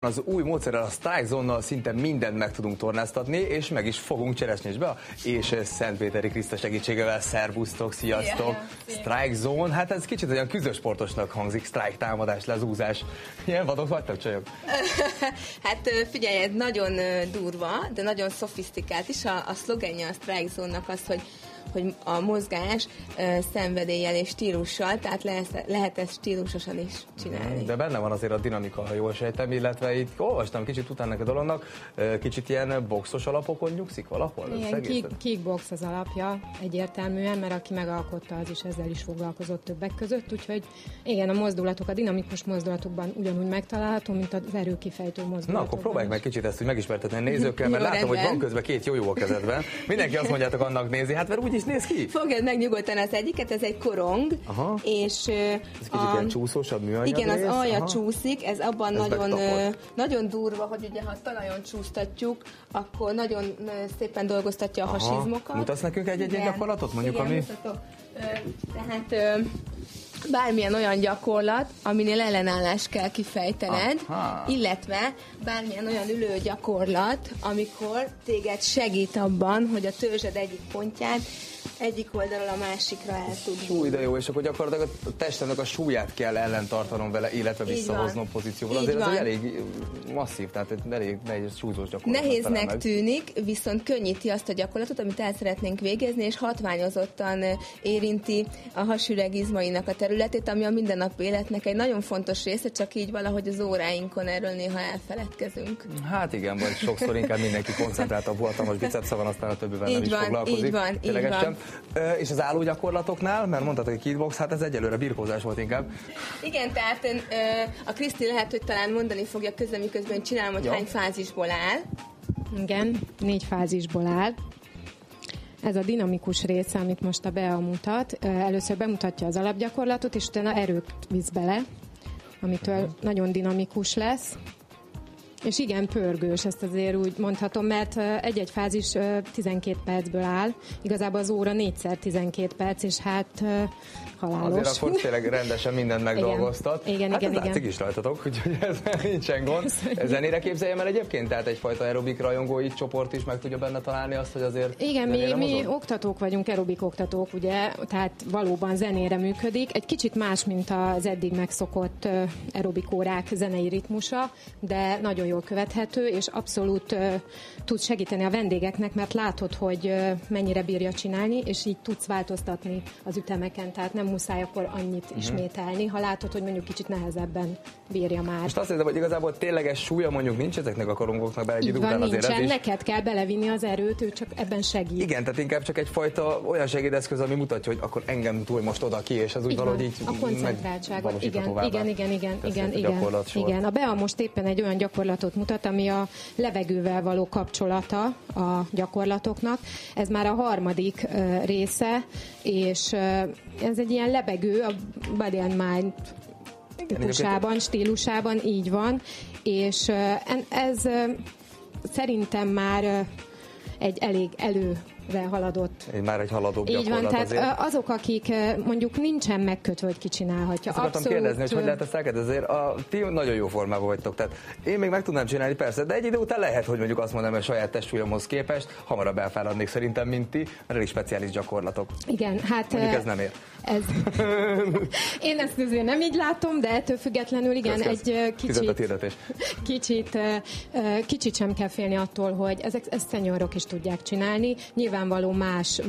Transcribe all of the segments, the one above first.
Az új módszerrel, a Strike Zone-nal szinte mindent meg tudunk tornáztatni, és meg is fogunk Cseresnyésbe, és Szentpéteri Kriszta segítségével. Szervusztok, sziasztok! Strike Zone, hát ez kicsit olyan küzdősportosnak hangzik, strike támadás, lezúzás. Ilyen vadok vagytok, csajok? Hát figyelj, ez nagyon durva, de nagyon szofisztikált is. A szlogenje a Strike Zone-nak az, hogy a mozgás szenvedéllyel és stílussal, tehát lehet ezt stílusosan is csinálni. De benne van azért a dinamika, ha jól sejtem, illetve itt olvastam kicsit utána a dolognak, kicsit ilyen boxos alapokon nyugszik valahol? Igen, kickbox az alapja egyértelműen, mert aki megalkotta, az is ezzel is foglalkozott többek között, úgyhogy igen, a mozdulatok, a dinamikus mozdulatokban ugyanúgy megtalálható, mint az erőkifejtő mozdulatok. Na, akkor próbáljuk meg kicsit ezt, hogy megismertetni a nézőkkel, mert látom, hogy van közben két jó a kezedben. Mindenki azt mondjátok, annak nézi, hát mert úgy is néz ki. Fogjad meg nyugodtan az egyiket, ez egy korong. Aha. És ez kicsit ilyen csúszósabb műanyag. igen, az alja csúszik, ez abban nagyon durva, hogy ugye ha talajon csúsztatjuk, akkor nagyon szépen dolgoztatja a hasizmokat. Mutatsz nekünk egy gyakorlatot, mondjuk, igen, ami... mutatok. Tehát bármilyen olyan gyakorlat, aminél ellenállást kell kifejtened, illetve bármilyen olyan ülő gyakorlat, amikor téged segít abban, hogy a törzsed egyik pontját egyik oldalról a másikra el tud. Súly, de jó, és akkor gyakorlatilag a testemnek a súlyát kell ellentartanom vele, illetve visszahoznom pozícióval. Azért ez egy elég masszív, tehát elég nehéz súlyzós gyakorlat. Nehéznek tűnik, viszont könnyíti azt a gyakorlatot, amit el szeretnénk végezni, és hatványozottan érinti a hasüreg izmainak a területét, ami a mindennapi életnek egy nagyon fontos része, csak így valahogy az óráinkon erről néha elfeledkezünk. Hát igen, vagy sokszor inkább mindenki koncentráltabb volt, most bicepsze van, aztán a többivel nem is foglalkozik. Így van. És az állógyakorlatoknál, mert mondtad, hogy kickbox, hát ez egyelőre birkózás volt inkább. Igen, tehát a Kriszti lehet, hogy talán mondani fogja közben, miközben csinálom, hogy hány fázisból áll. Igen, 4 fázisból áll. Ez a dinamikus része, amit most a Bea mutat. Először bemutatja az alapgyakorlatot, és utána erőt visz bele, amitől nagyon dinamikus lesz. És igen, pörgős, ezt azért úgy mondhatom, mert egy-egy fázis 12 percből áll, igazából az óra 4x12 perc, és hát halálos. Azért akkor tényleg rendesen mindent megdolgoztat. Igen. Látszik is rajtatok, úgyhogy ez nincsen gond. Zenére képzeljem el egyébként? Tehát egyfajta aerobik rajongói csoport is meg tudja benne találni azt, hogy azért... Igen, mi oktatók vagyunk, aerobik oktatók, ugye, tehát valóban zenére működik. Egy kicsit más, mint az eddig megszokott aerobik órák zenei ritmusa, de nagyon jól követhető, és abszolút tud segíteni a vendégeknek, mert látod, hogy mennyire bírja csinálni, és így tudsz változtatni az ütemeken, tehát nem muszáj akkor annyit ismételni, ha látod, hogy mondjuk kicsit nehezebben bírja már. Most azt hiszem, hogy igazából tényleges súlya mondjuk nincs ezeknek a korongoknak be egy idő után azért nincsen, is. Neked kell belevinni az erőt, ő csak ebben segít. Igen, tehát inkább csak egyfajta olyan segédeszköz, ami mutatja, hogy akkor engem túl most oda ki, és az úgy valahogy így a koncentráltságot. Igen. A Bea most éppen egy olyan gyakorlatot mutat, ami a levegővel való kapcsolata a gyakorlatoknak. Ez már a harmadik része, és ez egy ilyen lebegő, a Body and Mind típusában, stílusában, így van, és ez szerintem már egy elég haladott. Már egy haladóbb gyakorlat. Így van, tehát azok, akik mondjuk nincsen megkötve, hogy ki csinálhatja. Azt akartam kérdezni, hogy lehet ezt elkezdeni, azért ti nagyon jó formában vagytok, tehát én még meg tudnám csinálni, persze, de egy idő után lehet, hogy mondjuk azt mondom, hogy saját testsúlyomhoz képest hamarabb elfáradnék szerintem, mint ti, mert elég speciális gyakorlatok. Igen, hát... Mondjuk ez nem ér. Én ezt azért nem így látom, de ettől függetlenül igen, egy kicsit sem kell félni attól, hogy ezt seniorok is tudják csinálni. Nyilvánvaló más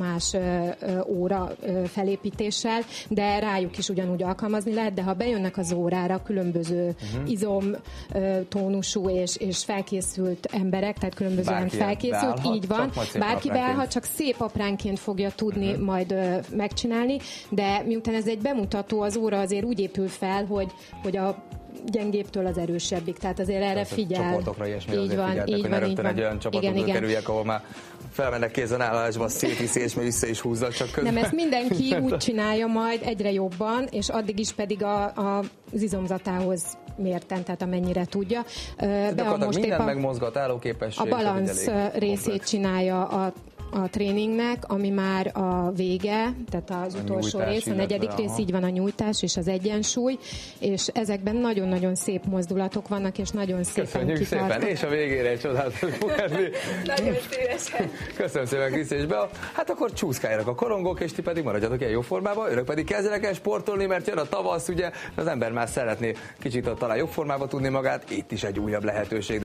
óra felépítéssel, de rájuk is ugyanúgy alkalmazni lehet, de ha bejönnek az órára különböző izomtónusú és felkészült emberek, tehát különbözően felkészült, beállhat, így van, bárki beállhat, csak szép apránként fogja tudni majd megcsinálni, de miután ez egy bemutató, az óra azért úgy épül fel, hogy a gyengébbtől az erősebbik, tehát azért erre figyel. Csoportokra ilyesmi azért figyeltek, hogy ne rögtön egy olyan csapatot kerüljek, ahol már felmennek kézen állásba, szétviszi és még vissza is húzza, csak közben. Nem, ezt mindenki úgy csinálja majd egyre jobban, és addig is pedig az izomzatához mérten, tehát amennyire tudja. Most minden megmozgat, állóképesség. A balansz részét csinálja a tréningnek, ami már a vége, tehát az utolsó rész, a negyedik rész, így van, a nyújtás és az egyensúly, és ezekben nagyon-nagyon szép mozdulatok vannak, és nagyon szépen Köszönjük szépen, és a végére egy csodálatos munkát. Nagyon szívesen. Köszönöm szépen, Kriszti és Bea. Hát akkor csúszkáljanak a korongok, és ti pedig maradjatok ilyen jó formában, önök pedig kezdjenek el sportolni, mert jön a tavasz, ugye, az ember már szeretné kicsit talán jobb formába tudni magát, itt is egy újabb lehetőség.